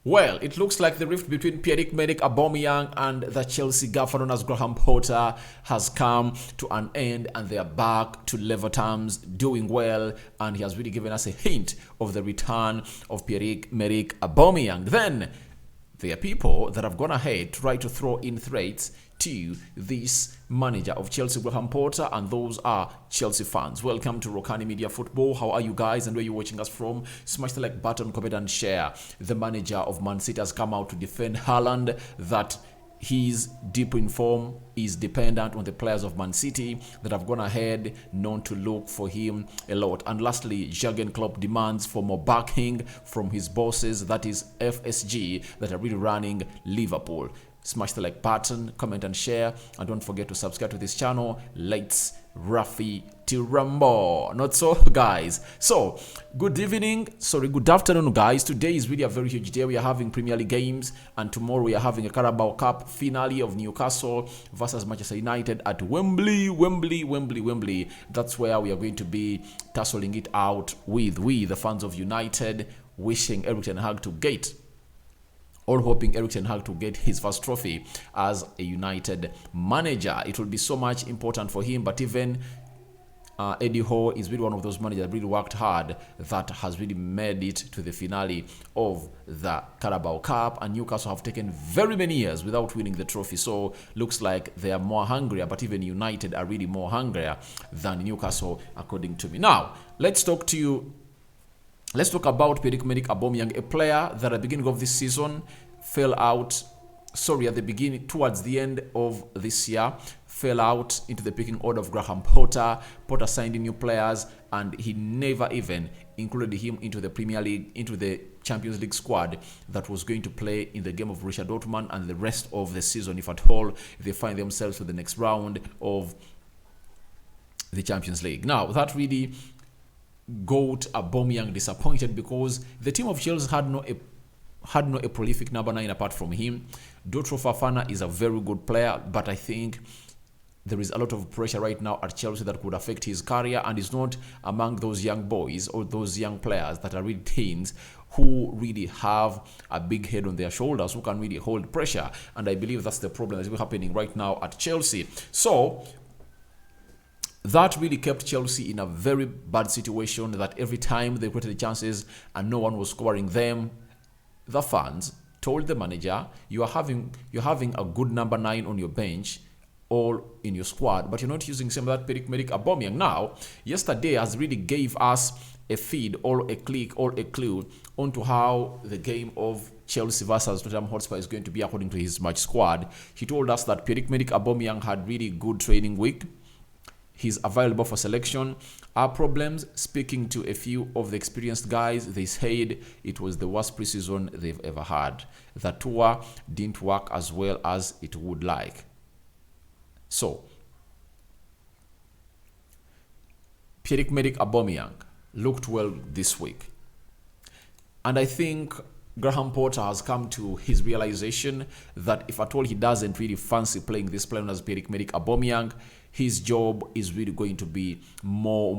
Well, it looks like the rift between Pierre-Emerick Aubameyang and the Chelsea gaffer known as Graham Potter has come to an end, and they are back to level terms, doing well, and he has really given us a hint of the return of Pierre-Emerick Aubameyang. Then there are people that have gone ahead to try to throw in threats to this manager of Chelsea, Graham Potter, and those are Chelsea fans. Welcome to Rokani Media Football. How are you guys, and where you watching us from? Smash the like button, comment and share. The manager of Man City has come out to defend Haaland, that he's deep in form, is dependent on the players of Man City that have gone ahead known to look for him a lot. And lastly, Jurgen Klopp demands for more backing from his bosses, that is FSG, that are really running Liverpool. Smash the like button, comment and share, and don't forget to subscribe to this channel. Let's Rafi to Rambo. Not so, guys. So, good afternoon, guys. Today is really a very huge day. We are having Premier League games, and tomorrow we are having a Carabao Cup finale of Newcastle versus Manchester United at Wembley. That's where we are going to be tussling it out with the fans of United, wishing Erik ten Hag to get, all hoping Erik ten Hag to get his first trophy as a United manager. It will be so much important for him, but even Eddie Howe is really one of those managers that really worked hard, that has really made it to the finale of the Carabao Cup, and Newcastle have taken very many years without winning the trophy, so looks like they are more hungrier, but even United are really more hungrier than Newcastle, according to me. Now, let's talk about Pierre-Emerick Aubameyang, a player that at the beginning of this season towards the end of this year, fell out into the picking order of Graham Potter. Potter signed in new players, and he never even included him into the Premier League, into the Champions League squad that was going to play in the game of Borussia Dortmund and the rest of the season, if at all, if they find themselves to the next round of the Champions League. Now, that really got Aubameyang disappointed, because the team of Chelsea had no a prolific number 9 apart from him. Drought is a very good player, but I think there is a lot of pressure right now at Chelsea that could affect his career, and is not among those young boys or those young players that are really teens who really have a big head on their shoulders, who can really hold pressure. And I believe that's the problem that's happening right now at Chelsea. So that really kept Chelsea in a very bad situation, that every time they created the chances and no one was scoring them, the fans told the manager, you're having a good number 9 on your bench, all in your squad, but you're not using some of that Pierre-Emerick Aubameyang. Now, yesterday has really gave us a feed, or a clue onto how the game of Chelsea versus Tottenham Hotspur is going to be according to his match squad. He told us that Pierre-Emerick Aubameyang had really good training week. He's available for selection. Our problems, speaking to a few of the experienced guys, they said it was the worst preseason they've ever had. The tour didn't work as well as it would like. So, Pierre-Emerick Aubameyang looked well this week. And I think Graham Potter has come to his realization that if at all he doesn't really fancy playing this player as Pierre-Emerick Aubameyang, his job is really going to be more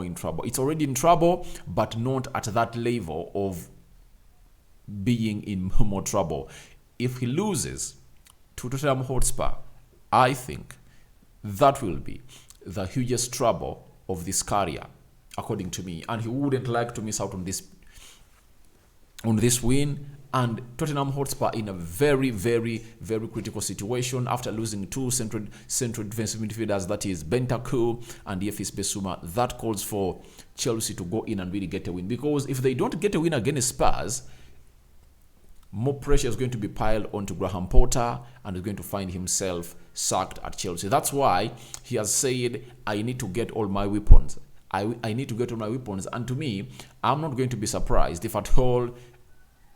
in trouble. It's already in trouble, but not at that level of being in more trouble. If he loses to Tottenham Hotspur, I think that will be the hugest trouble of this career, according to me. And he wouldn't like to miss out on this win. And Tottenham Hotspur in a very critical situation after losing 2 central defensive midfielders, that is Bentancur and Yefis Bissouma. That calls for Chelsea to go in and really get a win, because if they don't get a win against Spurs, more pressure is going to be piled onto Graham Potter, and he's going to find himself sacked at Chelsea. That's why he has said, I need to get all my weapons. I need to get all my weapons. And to me, I'm not going to be surprised if at all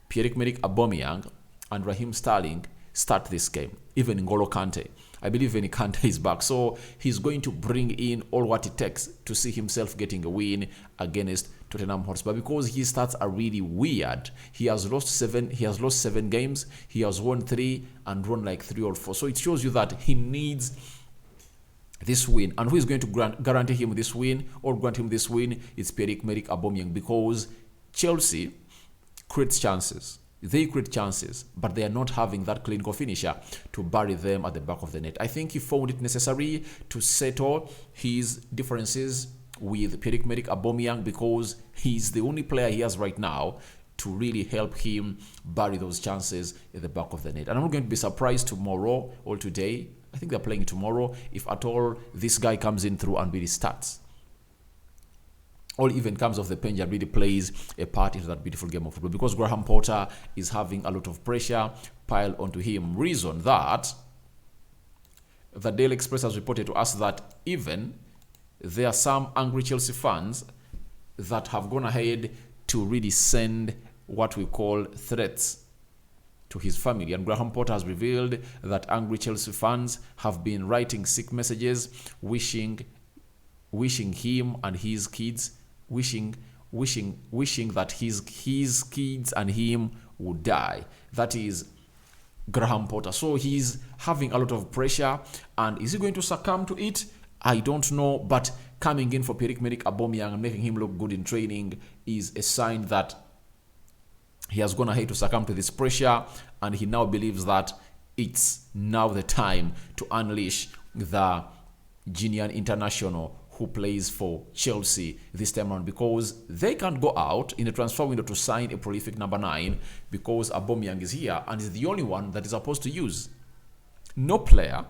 Pierre-Emerick Aubameyang and Raheem Sterling start this game, even N'Golo Kante. I believe even Kante is back, so he's going to bring in all what it takes to see himself getting a win against Tottenham Hotspur, because his stats are really weird. He has lost 7 games, he has won 3 and won like 3 or 4. So it shows you that he needs this win. And who is going to guarantee him this win or grant him this win? It's Pierre-Emerick Aubameyang, because Chelsea creates chances. They create chances, but they are not having that clinical finisher to bury them at the back of the net. I think he found it necessary to settle his differences with Pierre-Emerick Aubameyang because he's the only player he has right now to really help him bury those chances at the back of the net. And I'm not going to be surprised tomorrow or today. I think they're playing tomorrow. If at all this guy comes in through and really starts, or even comes off the bench and really plays a part into that beautiful game of football, because Graham Potter is having a lot of pressure piled onto him. Reason that the Daily Express has reported to us that even there are some angry Chelsea fans that have gone ahead to really send what we call threats to his family. And Graham Potter has revealed that angry Chelsea fans have been writing sick messages, wishing him and his kids, wishing that his kids and him would die. That is Graham Potter. So he's having a lot of pressure, and is he going to succumb to it? I don't know, but coming in for Pierre-Emerick Aubameyang and making him look good in training is a sign that he has gone ahead to succumb to this pressure, and he now believes that it's now the time to unleash the Guinean international who plays for Chelsea this time around, because they can't go out in the transfer window to sign a prolific number 9 because Aubameyang is here and is the only one that is supposed to use. No player,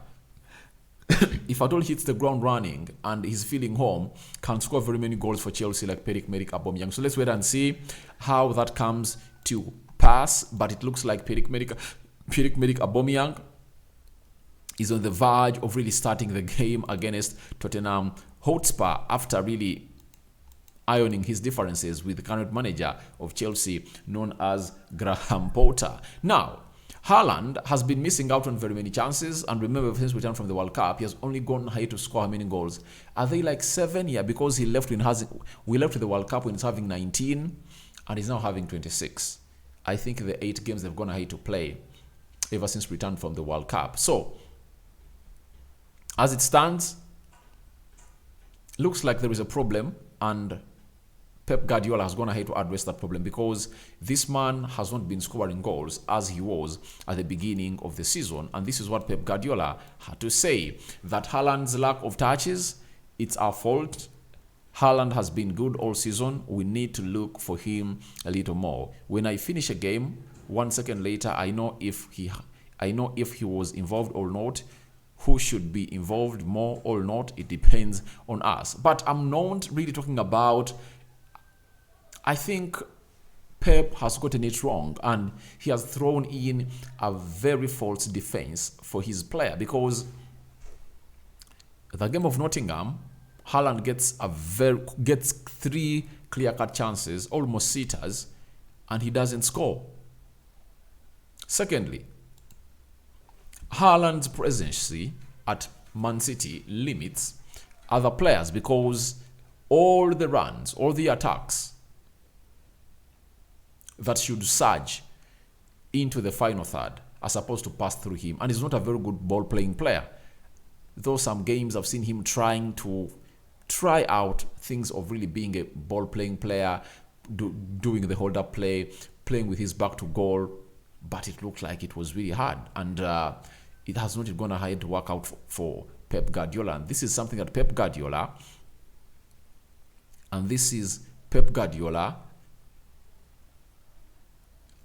if at all hits the ground running and he's feeling home, can score very many goals for Chelsea like Pierre-Emerick Aubameyang. So let's wait and see how that comes to pass. But it looks like Pierre-Emerick Aubameyang is on the verge of really starting the game against Tottenham Hotspur after really ironing his differences with the current manager of Chelsea known as Graham Potter. Now, Haaland has been missing out on very many chances, and remember, since return from the World Cup, he has only gone high to score how many goals? Are they like 7? Yeah, because we left the World Cup when he's having 19, and he's now having 26. I think the 8 games they've gone ahead to play ever since return from the World Cup. So, as it stands, looks like there is a problem, and Pep Guardiola has gone ahead to address that problem, because this man has not been scoring goals as he was at the beginning of the season. And this is what Pep Guardiola had to say, that Haaland's lack of touches, it's our fault. Haaland has been good all season. We need to look for him a little more. When I finish a game, 1 second later, I know if he was involved or not. Who should be involved more or not, it depends on us. But I'm not really talking about, I think Pep has gotten it wrong, and he has thrown in a very false defense for his player, because the game of Nottingham, Haaland gets 3 clear-cut chances, almost sitters, and he doesn't score. Secondly, Haaland's presence at Man City limits other players, because all the runs, all the attacks that should surge into the final third are supposed to pass through him, and he's not a very good ball-playing player. Though some games I've seen him trying out things of really being a ball-playing player, doing the hold-up play, playing with his back to goal, but it looked like it was really hard, and it has not gone ahead to work out for Pep Guardiola. And this is something that Pep Guardiola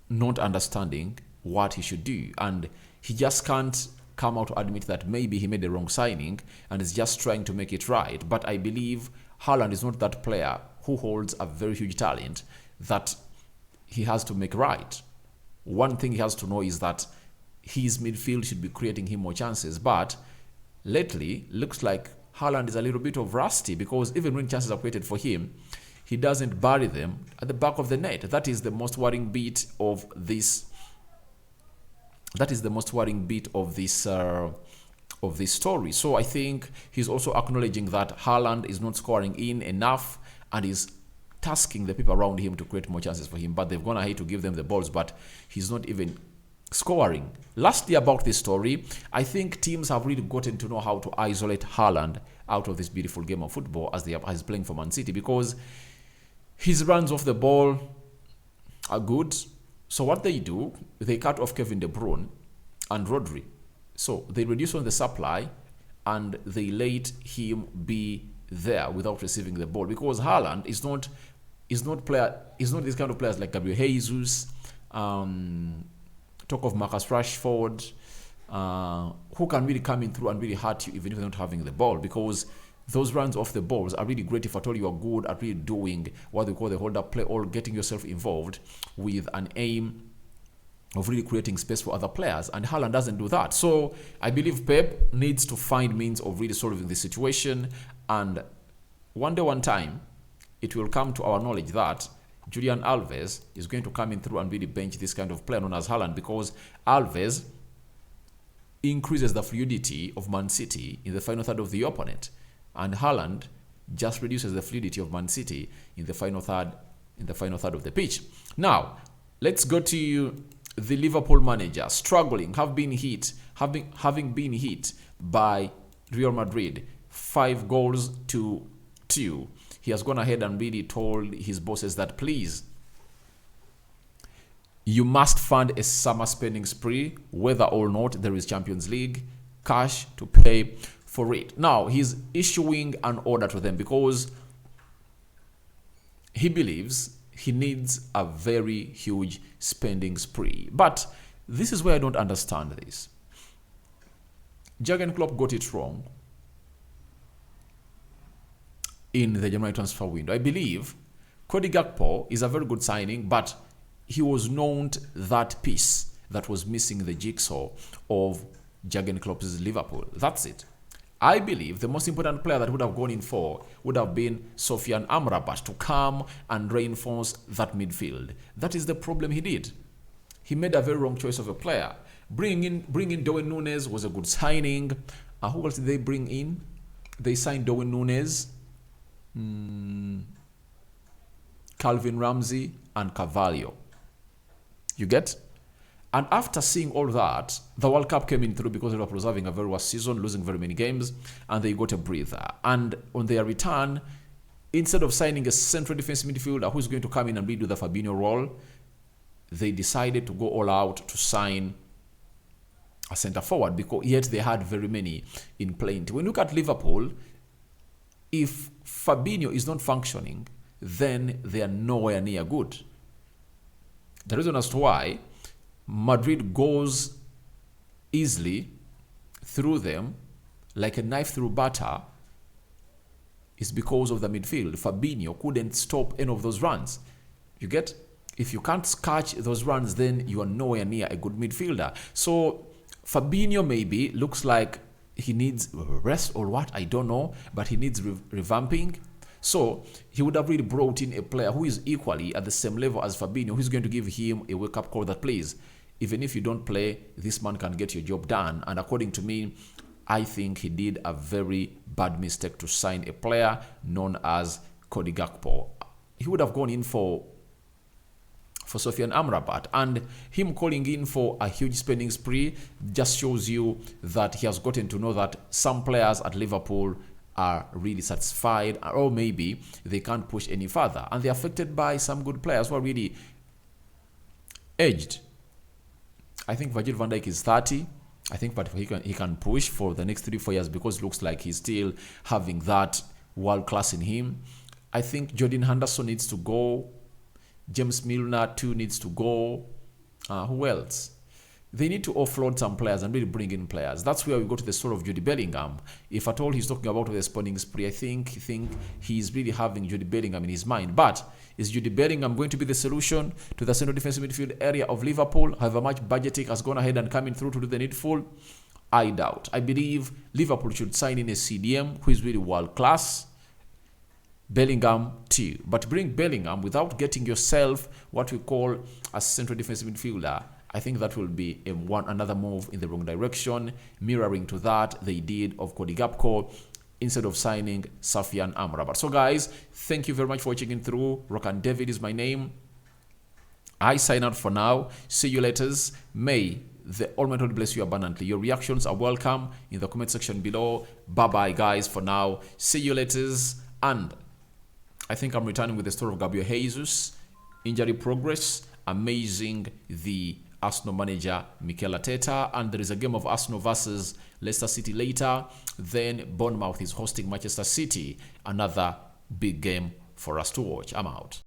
not understanding what he should do, and he just can't come out to admit that maybe he made the wrong signing and is just trying to make it right. But I believe Haaland is not that player who holds a very huge talent that he has to make right. One thing he has to know is that his midfield should be creating him more chances, but lately looks like Haaland is a little bit of rusty, because even when chances are created for him, he doesn't bury them at the back of the net. That is the most worrying bit of this. That is the most worrying bit of this story. So I think he's also acknowledging that Haaland is not scoring in enough and is tasking the people around him to create more chances for him. But they've gone ahead to give them the balls, but he's not even scoring. Lastly, about this story, I think teams have really gotten to know how to isolate Haaland out of this beautiful game of football as he's playing for Man City, because his runs off the ball are good. So what they do, they cut off Kevin De Bruyne and Rodri. So they reduce on the supply and they let him be there without receiving the ball, because Haaland is not this kind of players like Gabriel Jesus, talk of Marcus Rashford, who can really come in through and really hurt you even if they're not having the ball, because those runs off the balls are really great if at all you are good at really doing what they call the hold-up play, or getting yourself involved with an aim of really creating space for other players, and Haaland doesn't do that. So I believe Pep needs to find means of really solving the situation, and one day, one time, it will come to our knowledge that Julian Alves is going to come in through and really bench this kind of player known as Haaland, because Alves increases the fluidity of Man City in the final third of the opponent, and Haaland just reduces the fluidity of Man City in the final third of the pitch. Now, let's go to the Liverpool manager, struggling, having been hit by Real Madrid 5-2. He has gone ahead and really told his bosses that, please, you must fund a summer spending spree, whether or not there is Champions League cash to pay for it. Now, he's issuing an order to them because he believes he needs a very huge spending spree. But this is where I don't understand this. Jurgen Klopp got it wrong in the January transfer window. I believe Cody Gakpo is a very good signing, but he was not that piece that was missing the jigsaw of Jurgen Klopp's Liverpool. That's it. I believe the most important player that would have gone in for would have been Sofian Amrabat to come and reinforce that midfield. That is the problem he did. He made a very wrong choice of a player. Bringing in Darwin Núñez was a good signing. Who else did they bring in? They signed Darwin Núñez, Calvin Ramsey, and Carvalho. You get? And after seeing all that, the World Cup came in through because Liverpool was having a very worst season, losing very many games, and they got a breather. And on their return, instead of signing a central defensive midfielder who's going to come in and redo the Fabinho role, they decided to go all out to sign a centre forward, because yet they had very many in plenty. When you look at Liverpool, if Fabinho is not functioning, then they are nowhere near good. The reason as to why Madrid goes easily through them like a knife through butter is because of the midfield. Fabinho couldn't stop any of those runs. You get? If you can't catch those runs, then you are nowhere near a good midfielder. So Fabinho maybe looks like he needs rest or what, I don't know, but he needs revamping. So he would have really brought in a player who is equally at the same level as Fabinho, who's going to give him a wake-up call that, please, even if you don't play, this man can get your job done. And according to me, I think he did a very bad mistake to sign a player known as Cody Gakpo. He would have gone in for Sofian Amrabat, and him calling in for a huge spending spree just shows you that he has gotten to know that some players at Liverpool are really satisfied, or maybe they can't push any further, and they're affected by some good players who are really aged. I think Virgil van Dijk is 30. I think but he can push for the next 3-4 years, because it looks like he's still having that world class in him. I think Jordan Henderson needs to go. James Milner too needs to go. Who else? They need to offload some players and really bring in players. That's where we go to the story of Jude Bellingham. If at all he's talking about the spending spree, I think he's really having Jude Bellingham in his mind. But is Jude Bellingham going to be the solution to the central defensive midfield area of Liverpool? However much budgeting has gone ahead and coming through to do the needful, I doubt. I believe Liverpool should sign in a CDM who is really world class. Bellingham too. But bring Bellingham without getting yourself what we call a central defensive midfielder. I think that will be another move in the wrong direction, mirroring to that they did of Cody Gakpo instead of signing Sofian Amrabat. So guys, thank you very much for watching in through. Rokani David is my name. I sign out for now. See you later. May the Almighty bless you abundantly. Your reactions are welcome in the comment section below. Bye bye guys for now. See you later. And I think I'm returning with the story of Gabriel Jesus, injury progress, amazing the Arsenal manager Mikel Arteta. And there is a game of Arsenal versus Leicester City later. Then Bournemouth is hosting Manchester City. Another big game for us to watch. I'm out.